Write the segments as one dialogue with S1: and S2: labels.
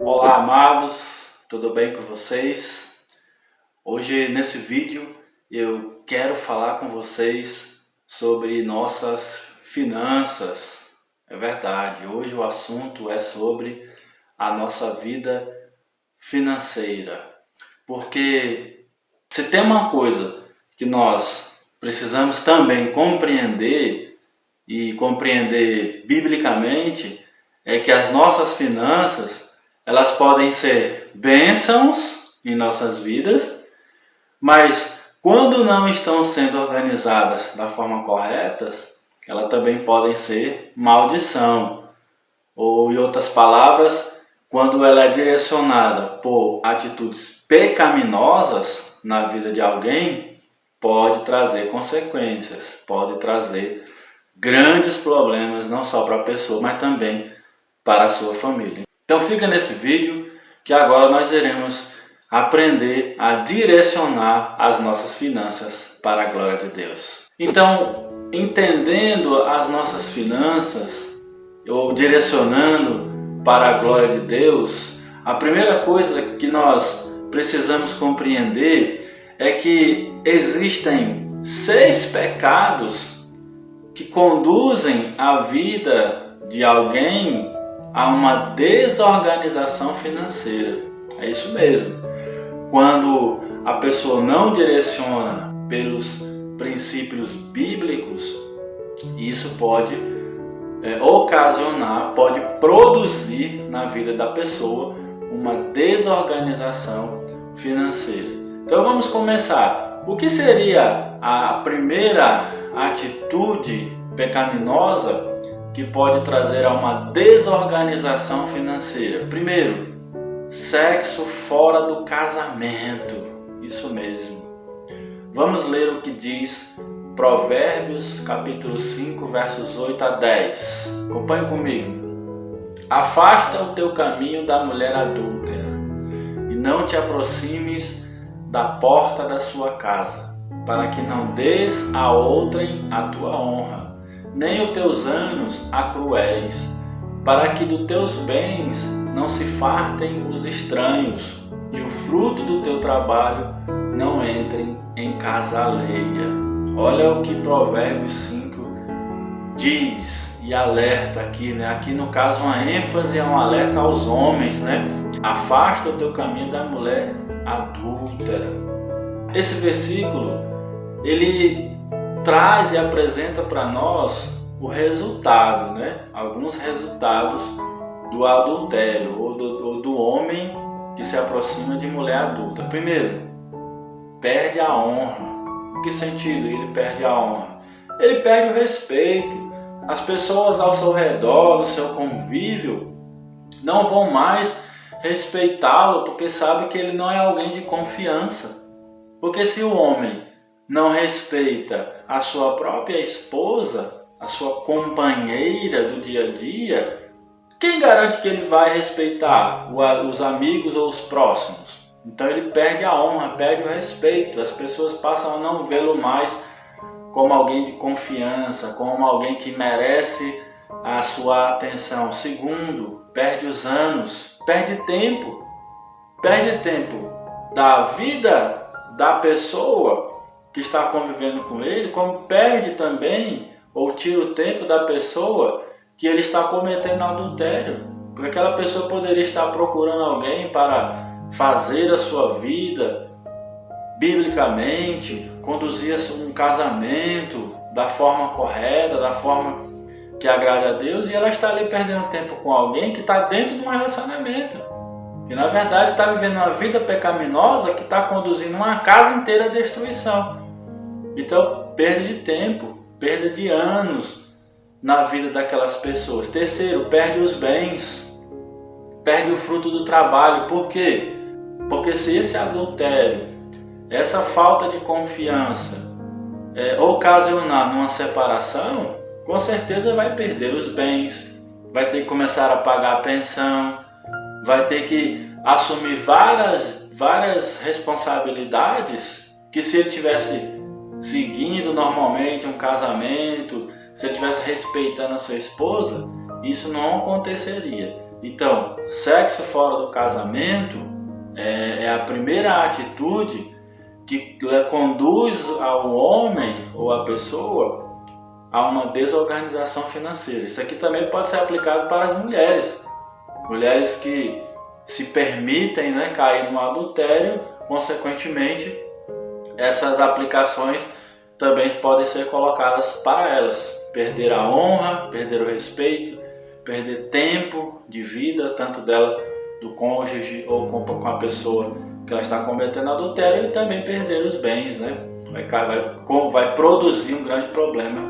S1: Olá, amados, tudo bem com vocês? Hoje nesse vídeo eu quero falar com vocês sobre nossas finanças. É verdade, hoje o assunto é sobre a nossa vida financeira. Porque se tem uma coisa que nós precisamos também compreender e compreender biblicamente, é que as nossas finanças elas podem ser bênçãos em nossas vidas, mas quando não estão sendo organizadas da forma correta, elas também podem ser maldição. Ou, em outras palavras, quando ela é direcionada por atitudes pecaminosas na vida de alguém, pode trazer consequências, pode trazer grandes problemas, não só para a pessoa, mas também para a sua família. Então fica nesse vídeo que agora nós iremos aprender a direcionar as nossas finanças para a glória de Deus. Então, entendendo as nossas finanças ou direcionando para a glória de Deus, a primeira coisa que nós precisamos compreender é que existem 6 pecados que conduzem a vida de alguém a uma desorganização financeira. É isso mesmo. Quando a pessoa não direciona pelos princípios bíblicos, isso pode ocasionar, pode produzir na vida da pessoa uma desorganização financeira. Então vamos começar. O que seria a primeira atitude pecaminosa que pode trazer a uma desorganização financeira? Primeiro, sexo fora do casamento. Isso mesmo. Vamos ler o que diz Provérbios capítulo 5, versos 8 a 10. Acompanhe comigo. Afasta o teu caminho da mulher adúltera e não te aproximes da porta da sua casa, para que não des a outrem a tua honra, nem os teus anos a cruéis, para que dos teus bens não se fartem os estranhos, e o fruto do teu trabalho não entre em casa alheia. Olha o que Provérbios 5 diz e alerta aqui, né? Aqui no caso uma ênfase, é um alerta aos homens, né? Afasta o teu caminho da mulher adúltera. Esse versículo, ele traz e apresenta para nós o resultado, né? Alguns resultados do adultério ou do homem que se aproxima de mulher adulta. Primeiro, perde a honra. Em que sentido ele perde a honra? Ele perde o respeito. As pessoas ao seu redor, no seu convívio, não vão mais respeitá-lo porque sabe que ele não é alguém de confiança. Porque se o homem não respeita a sua própria esposa, a sua companheira do dia a dia, quem garante que ele vai respeitar os amigos ou os próximos? Então ele perde a honra, perde o respeito. As pessoas passam a não vê-lo mais como alguém de confiança, como alguém que merece a sua atenção. Segundo, perde os anos, perde tempo da vida da pessoa que está convivendo com ele, como perde também ou tira o tempo da pessoa que ele está cometendo adultério. Porque aquela pessoa poderia estar procurando alguém para fazer a sua vida biblicamente, conduzir um casamento da forma correta, da forma que agrade a Deus, e ela está ali perdendo tempo com alguém que está dentro de um relacionamento, que na verdade está vivendo uma vida pecaminosa que está conduzindo uma casa inteira à destruição. Então, perda de tempo, perda de anos na vida daquelas pessoas. Terceiro, perde os bens, perde o fruto do trabalho. Por quê? Porque se esse adultério, essa falta de confiança ocasionar numa separação, com certeza vai perder os bens, vai ter que começar a pagar a pensão, vai ter que assumir várias responsabilidades que, se ele tivesse seguindo normalmente um casamento, se ele estivesse respeitando a sua esposa, isso não aconteceria. Então, sexo fora do casamento é a primeira atitude que conduz ao homem ou à pessoa a uma desorganização financeira. Isso aqui também pode ser aplicado para as mulheres. Mulheres que se permitem, né, cair no adultério, consequentemente, essas aplicações também podem ser colocadas para elas. Perder a honra, perder o respeito, perder tempo de vida, tanto dela, do cônjuge ou com a pessoa que ela está cometendo adultério, e também perder os bens, né? Vai produzir um grande problema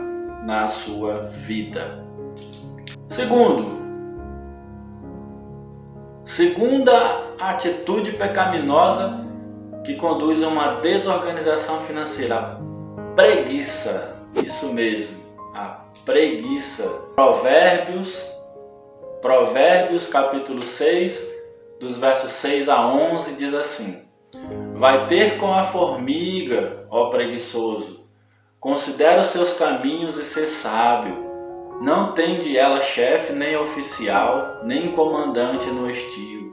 S1: na sua vida. Segunda atitude pecaminosa que conduz a uma desorganização financeira: a preguiça. Isso mesmo, a preguiça. Provérbios capítulo 6, dos versos 6 a 11, diz assim: vai ter com a formiga, ó preguiçoso, considera os seus caminhos e ser sábio. Não tem de ela chefe, nem oficial, nem comandante no estio.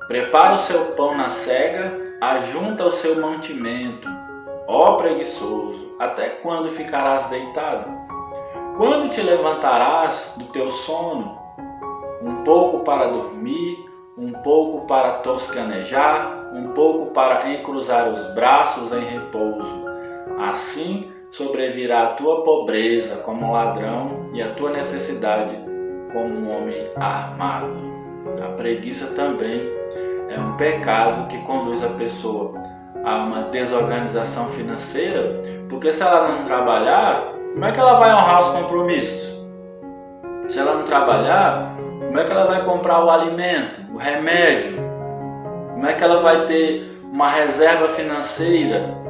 S1: Prepara o seu pão na cega, ajunta o seu mantimento. Ó preguiçoso, até quando ficarás deitado? Quando te levantarás do teu sono? Um pouco para dormir, um pouco para toscanejar, um pouco para encruzar os braços em repouso. Assim sobrevirá a tua pobreza como um ladrão e a tua necessidade como um homem armado. A preguiça também é um pecado que conduz a pessoa a uma desorganização financeira, porque se ela não trabalhar, como é que ela vai honrar os compromissos? Se ela não trabalhar, como é que ela vai comprar o alimento, o remédio? Como é que ela vai ter uma reserva financeira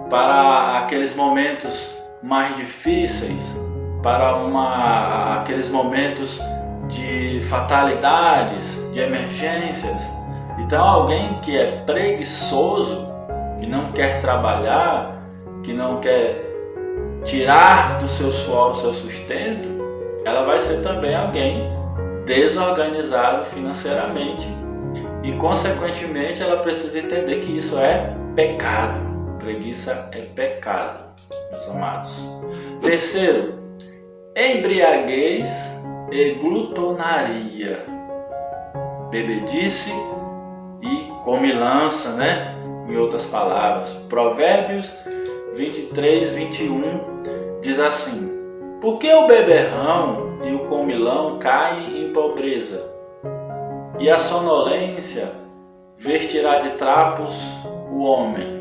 S1: para aqueles momentos mais difíceis, para aqueles momentos de fatalidades, de emergências? Então, alguém que é preguiçoso, que não quer trabalhar, que não quer tirar do seu suor o seu sustento, ela vai ser também alguém desorganizado financeiramente, e consequentemente ela precisa entender que isso é pecado. Preguiça é pecado, meus amados. Terceiro, embriaguez e glutonaria, bebedice e comilança, né? Em outras palavras, Provérbios 23, 21 diz assim: por que o beberrão e o comilão caem em pobreza? E a sonolência vestirá de trapos o homem.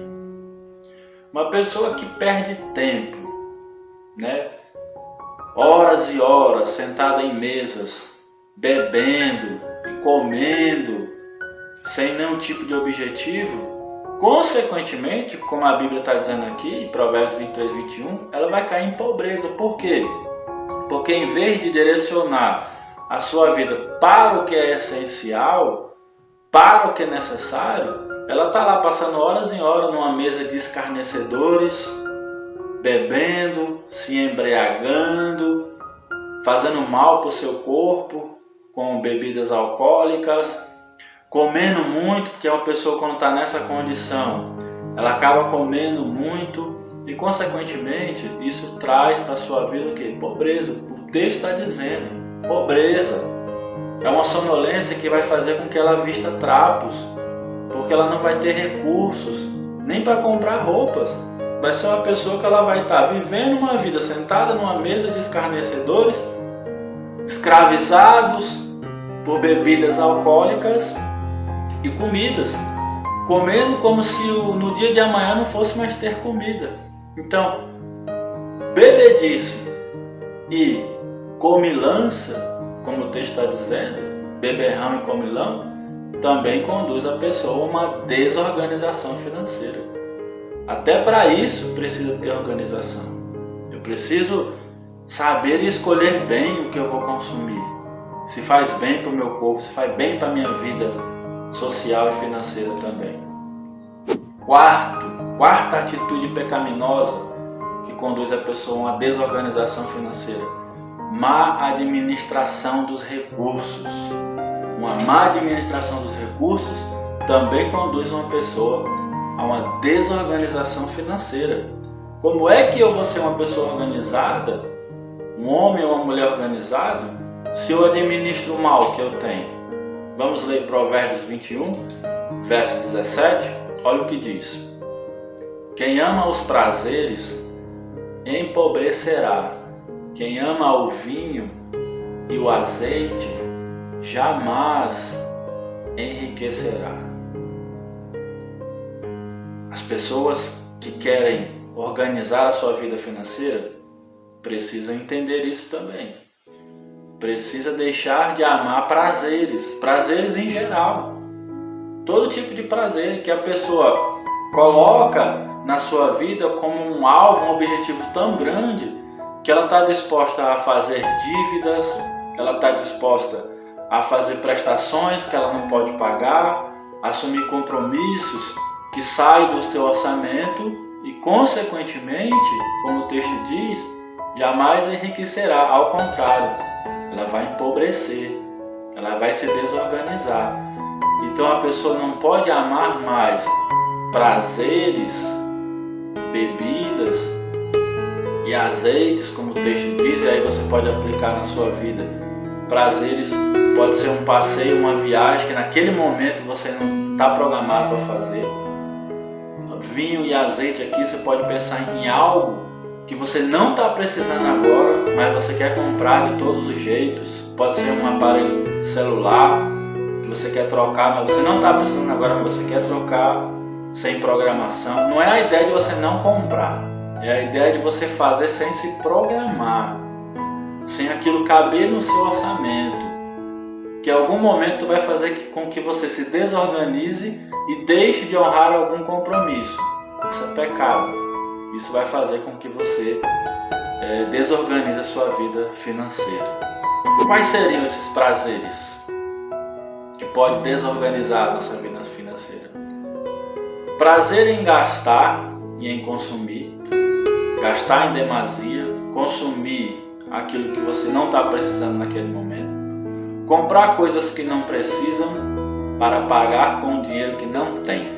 S1: Uma pessoa que perde tempo, né? Horas e horas sentada em mesas, bebendo e comendo, sem nenhum tipo de objetivo, consequentemente, como a Bíblia está dizendo aqui, em Provérbios 23, 21, ela vai cair em pobreza. Por quê? Porque em vez de direcionar a sua vida para o que é essencial, para o que é necessário, ela está lá passando horas e horas numa mesa de escarnecedores, bebendo, se embriagando, fazendo mal para o seu corpo com bebidas alcoólicas, comendo muito, porque uma pessoa, quando está nessa condição, ela acaba comendo muito e, consequentemente, isso traz para a sua vida o quê? Pobreza. O texto está dizendo, pobreza. É uma sonolência que vai fazer com que ela vista trapos, porque ela não vai ter recursos nem para comprar roupas. Vai ser uma pessoa que ela vai estar vivendo uma vida sentada numa mesa de escarnecedores, escravizados por bebidas alcoólicas e comidas, comendo como se no dia de amanhã não fosse mais ter comida. Então, bebedice e comilança, como o texto está dizendo, beberrão e comilão, também conduz a pessoa a uma desorganização financeira. Até para isso precisa ter organização. Eu preciso saber escolher bem o que eu vou consumir. Se faz bem para o meu corpo, se faz bem para a minha vida social e financeira também. Quarta atitude pecaminosa que conduz a pessoa a uma desorganização financeira: má administração dos recursos. uma má administração dos recursos também conduz uma pessoa a uma desorganização financeira. Como é que eu vou ser uma pessoa organizada, um homem ou uma mulher organizado, se eu administro o mal que eu tenho? Vamos ler Provérbios 21, verso 17. Olha o que diz: quem ama os prazeres empobrecerá, quem ama o vinho e o azeite jamais enriquecerá. As pessoas que querem organizar a sua vida financeira precisam entender isso também. Precisa deixar de amar prazeres em geral. Todo tipo de prazer que a pessoa coloca na sua vida como um alvo, um objetivo tão grande, que ela está disposta a fazer dívidas, ela está disposta a fazer prestações que ela não pode pagar, assumir compromissos que saem do seu orçamento e, consequentemente, como o texto diz, jamais enriquecerá. Ao contrário, ela vai empobrecer, ela vai se desorganizar. Então a pessoa não pode amar mais prazeres, bebidas e azeites, como o texto diz, e aí você pode aplicar na sua vida. Prazeres pode ser um passeio, uma viagem que naquele momento você não está programado para fazer. Vinho e azeite aqui você pode pensar em algo que você não está precisando agora, mas você quer comprar de todos os jeitos. Pode ser um aparelho celular que você quer trocar, mas você não está precisando agora, mas você quer trocar sem programação. Não é a ideia de você não comprar, é a ideia de você fazer sem se programar, sem aquilo caber no seu orçamento, que em algum momento vai fazer com que você se desorganize e deixe de honrar algum compromisso. Isso é pecado. Isso vai fazer com que você desorganize a sua vida financeira. Quais seriam esses prazeres que pode desorganizar a nossa vida financeira? Prazer em gastar e em consumir, gastar em demasia, consumir aquilo que você não está precisando naquele momento, comprar coisas que não precisam para pagar com o dinheiro que não tem.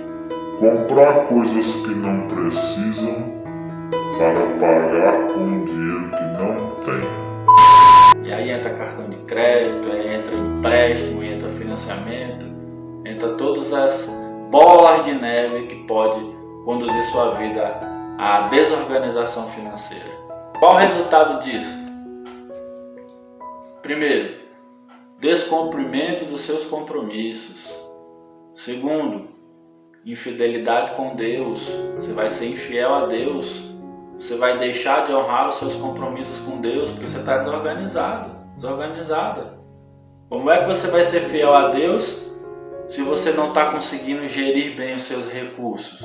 S2: Comprar coisas que não precisam para pagar com o dinheiro que não tem.
S1: E aí entra cartão de crédito, aí entra empréstimo, entra financiamento, entra todas as bolas de neve que pode conduzir sua vida à desorganização financeira. Qual o resultado disso? Primeiro, descumprimento dos seus compromissos. Segundo, infidelidade com Deus. Você vai ser infiel a Deus. Você vai deixar de honrar os seus compromissos com Deus porque você está desorganizada. Como é que você vai ser fiel a Deus se você não está conseguindo gerir bem os seus recursos?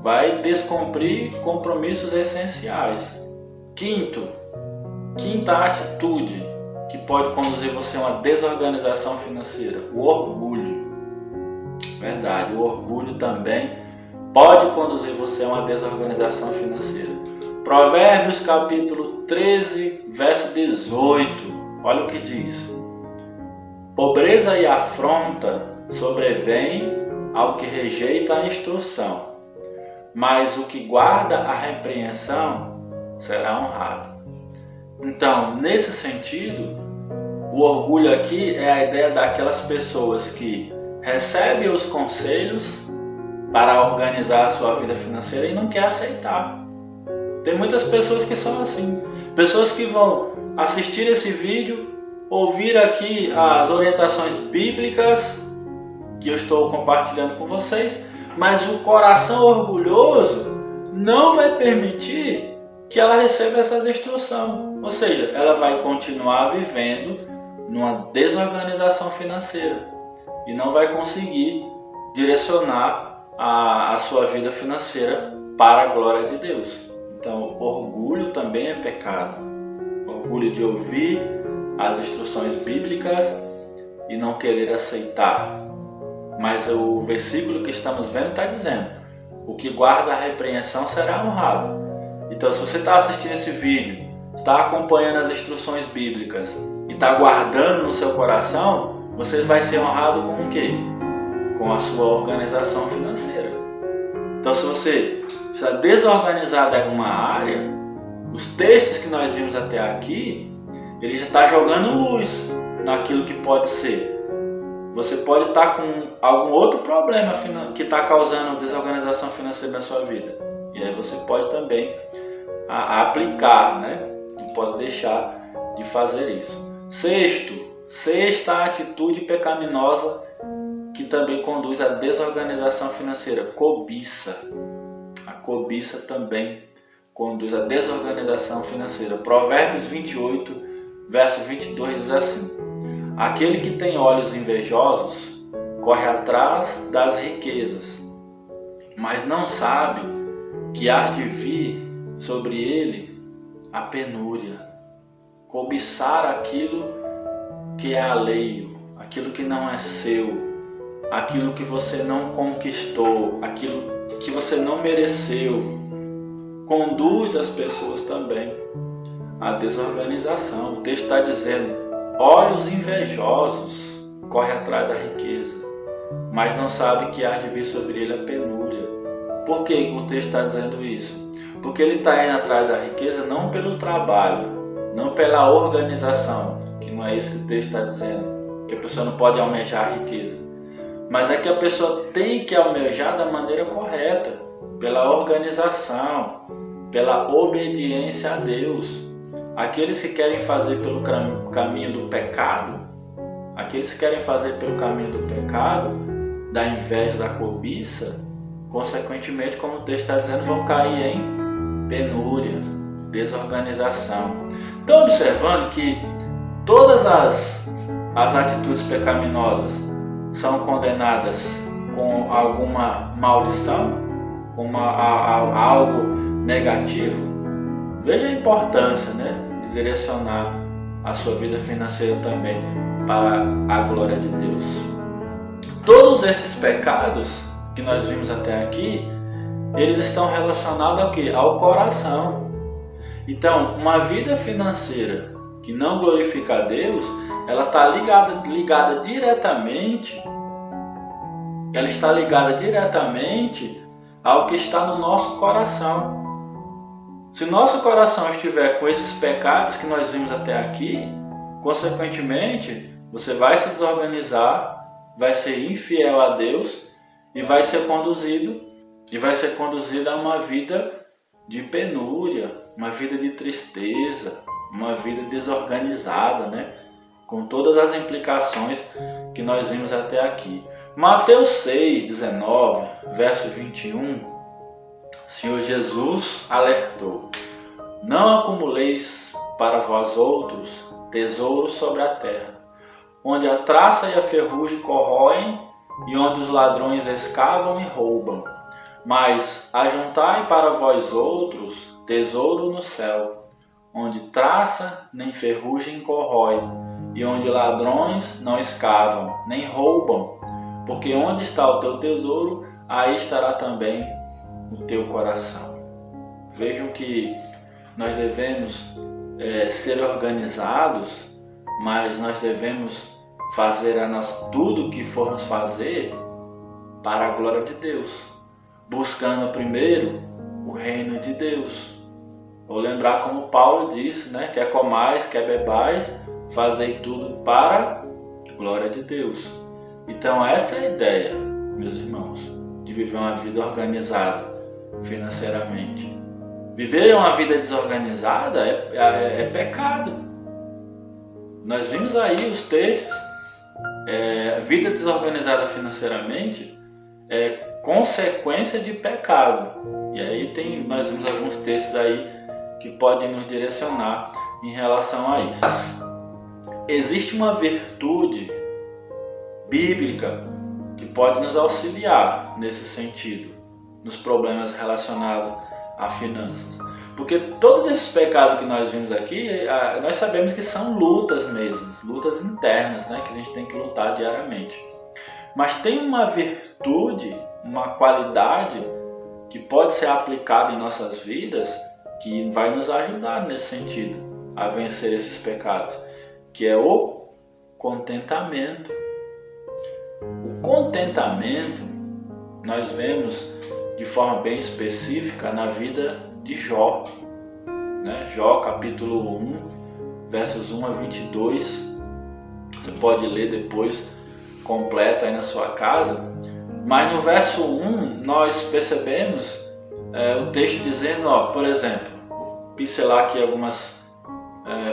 S1: Vai descumprir compromissos essenciais. Quinta atitude que pode conduzir você a uma desorganização financeira: o orgulho. Verdade, o orgulho também pode conduzir você a uma desorganização financeira. Provérbios capítulo 13, verso 18. Olha o que diz: pobreza e afronta sobrevêm ao que rejeita a instrução, mas o que guarda a repreensão será honrado. Então, nesse sentido, o orgulho aqui é a ideia daquelas pessoas que recebem os conselhos para organizar a sua vida financeira e não quer aceitar. Tem muitas pessoas que são assim, pessoas que vão assistir esse vídeo, ouvir aqui as orientações bíblicas que eu estou compartilhando com vocês, mas o coração orgulhoso não vai permitir que ela receba essas instruções, ou seja, ela vai continuar vivendo numa desorganização financeira e não vai conseguir direcionar a sua vida financeira para a glória de Deus. Então, orgulho também é pecado. Orgulho de ouvir as instruções bíblicas e não querer aceitar. Mas o versículo que estamos vendo está dizendo: o que guarda a repreensão será honrado. Então, se você está assistindo esse vídeo, está acompanhando as instruções bíblicas e está guardando no seu coração, você vai ser honrado com o quê? Com a sua organização financeira. Então, se você está desorganizado em alguma área, os textos que nós vimos até aqui, ele já está jogando luz naquilo que pode ser. Você pode estar com algum outro problema que está causando desorganização financeira na sua vida. E aí você pode também aplicar, né? Não pode deixar de fazer isso. Sexta atitude pecaminosa que também conduz à desorganização financeira, cobiça. A cobiça também conduz à desorganização financeira. Provérbios 28, verso 22 diz assim: aquele que tem olhos invejosos corre atrás das riquezas, mas não sabe que há de vir sobre ele a penúria. Cobiçar aquilo que é alheio, aquilo que não é seu, aquilo que você não conquistou, aquilo que você não mereceu, conduz as pessoas também à desorganização. O texto está dizendo: olhos invejosos corre atrás da riqueza, mas não sabe que há de vir sobre ele a penúria. Por que o texto está dizendo isso? Porque ele está indo atrás da riqueza não pelo trabalho, não pela organização, que não é isso que o texto está dizendo, que a pessoa não pode almejar a riqueza, mas é que a pessoa tem que almejar da maneira correta, pela organização, pela obediência a Deus. Aqueles que querem fazer pelo caminho do pecado, aqueles que querem fazer pelo caminho do pecado, da inveja, da cobiça, consequentemente, como o texto está dizendo, vão cair em penúria, desorganização. Estão observando que todas as atitudes pecaminosas são condenadas com alguma maldição, com algo negativo? Veja a importância, né, de direcionar a sua vida financeira também para a glória de Deus. Todos esses pecados que nós vimos até aqui, eles estão relacionados ao quê? Ao coração. Então, uma vida financeira que não glorifica a Deus, ela está ligada diretamente, ela está ligada diretamente ao que está no nosso coração. Se o nosso coração estiver com esses pecados que nós vimos até aqui, consequentemente, você vai se desorganizar, vai ser infiel a Deus e vai ser conduzido a uma vida de penúria, uma vida de tristeza, uma vida desorganizada, né? Com todas as implicações que nós vimos até aqui. Mateus 6, 19, verso 21, o Senhor Jesus alertou: não acumuleis para vós outros tesouros sobre a terra, onde a traça e a ferrugem corroem e onde os ladrões escavam e roubam. Mas ajuntai para vós outros tesouro no céu, onde traça nem ferrugem corrói, e onde ladrões não escavam, nem roubam. Porque onde está o teu tesouro, aí estará também o teu coração. Vejam que nós devemos ser organizados, mas nós devemos fazer tudo o que formos fazer para a glória de Deus, buscando primeiro o reino de Deus. Vou lembrar como Paulo disse, né? Quer comais, quer bebais, fazei tudo para a glória de Deus. Então essa é a ideia, meus irmãos, de viver uma vida organizada financeiramente. Viver uma vida desorganizada é pecado. Nós vimos aí os textos. Vida desorganizada financeiramente é consequência de pecado. E aí nós vimos alguns textos aí que podem nos direcionar em relação a isso. Mas existe uma virtude bíblica que pode nos auxiliar nesse sentido, nos problemas relacionados a finanças. Porque todos esses pecados que nós vimos aqui, nós sabemos que são lutas mesmo, lutas internas, né, que a gente tem que lutar diariamente. Mas tem uma virtude, uma qualidade que pode ser aplicada em nossas vidas, que vai nos ajudar nesse sentido, a vencer esses pecados, que é o contentamento. contentamento nós vemos de forma bem específica na vida de Jó, né? Jó capítulo 1, versos 1 a 22, você pode ler depois completo aí na sua casa, mas no verso 1 nós percebemos o texto dizendo, por exemplo, vou pincelar aqui algumas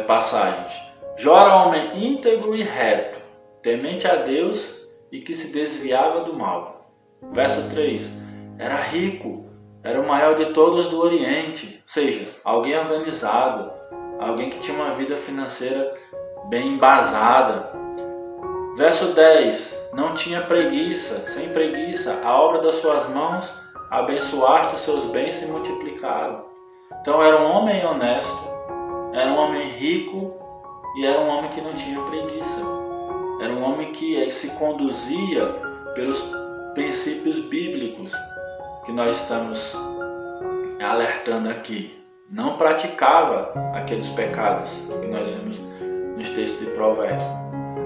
S1: passagens. Jó era homem íntegro e reto, temente a Deus e que se desviava do mal. Verso 3, era rico, era o maior de todos do Oriente, ou seja, alguém organizado, alguém que tinha uma vida financeira bem embasada. Verso 10, não tinha preguiça, sem preguiça, a obra das suas mãos abençoaste, os seus bens se multiplicaram. Então era um homem honesto, era um homem rico e era um homem que não tinha preguiça. Era um homem que se conduzia pelos princípios bíblicos que nós estamos alertando aqui. Não praticava aqueles pecados que nós vimos nos textos de Provérbios.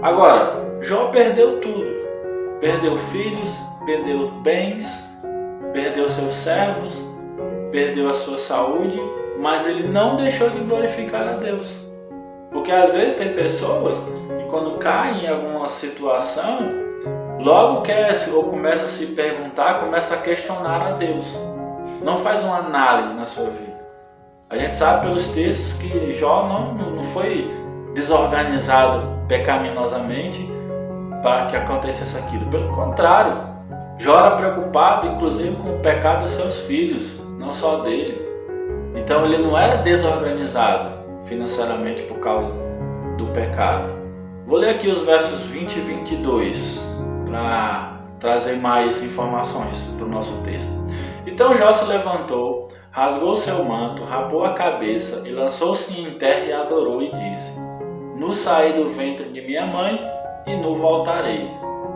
S1: Agora, Jó perdeu tudo. Perdeu filhos, perdeu bens, perdeu seus servos, perdeu a sua saúde, mas ele não deixou de glorificar a Deus. Porque às vezes tem pessoas que quando caem em alguma situação, logo quer ou começa a se perguntar, começa a questionar a Deus. Não faz uma análise na sua vida. A gente sabe pelos textos que Jó não foi desorganizado pecaminosamente para que acontecesse aquilo. Pelo contrário, Jó era preocupado inclusive com o pecado dos seus filhos, não só dele. Então ele não era desorganizado financeiramente por causa do pecado. Vou ler aqui os versos 20 e 22 para trazer mais informações para o nosso texto. Então Jó se levantou, rasgou seu manto, rapou a cabeça e lançou-se em terra e adorou e disse: Nu saí do ventre de minha mãe e nu voltarei.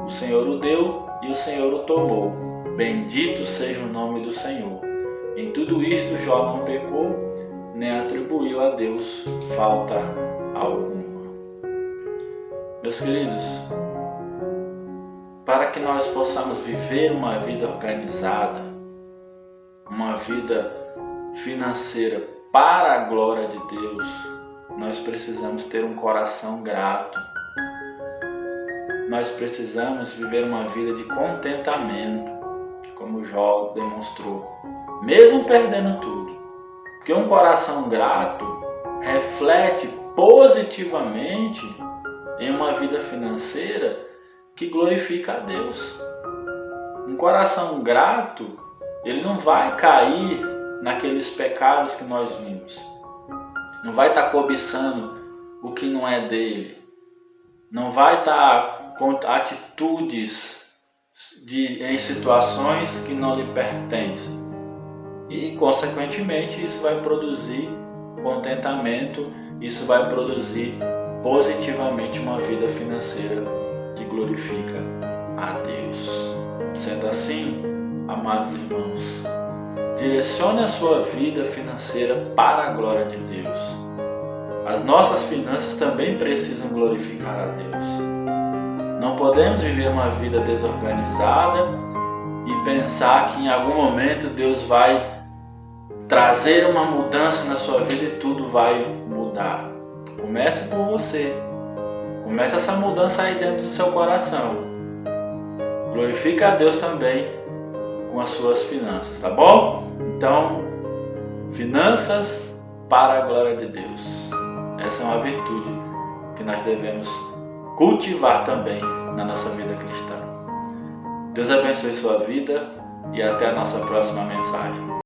S1: O Senhor o deu e o Senhor o tomou. Bendito seja o nome do Senhor. Em tudo isto Jó não pecou, nem atribuiu a Deus falta alguma. Meus queridos, para que nós possamos viver uma vida organizada, uma vida financeira para a glória de Deus, nós precisamos ter um coração grato. Nós precisamos viver uma vida de contentamento, como Jó demonstrou, mesmo perdendo tudo. Porque um coração grato reflete positivamente em uma vida financeira que glorifica a Deus. Um coração grato, ele não vai cair naqueles pecados que nós vimos. Não vai estar cobiçando o que não é dele. Não vai estar com atitudes em situações que não lhe pertencem. E, consequentemente, isso vai produzir contentamento, isso vai produzir positivamente uma vida financeira que glorifica a Deus. Sendo assim, amados irmãos, direcione a sua vida financeira para a glória de Deus. As nossas finanças também precisam glorificar a Deus. Não podemos viver uma vida desorganizada e pensar que em algum momento Deus vai trazer uma mudança na sua vida e tudo vai mudar. Comece por você. Comece essa mudança aí dentro do seu coração. Glorifique a Deus também com as suas finanças, tá bom? Então, finanças para a glória de Deus. Essa é uma virtude que nós devemos cultivar também na nossa vida cristã. Deus abençoe sua vida e até a nossa próxima mensagem.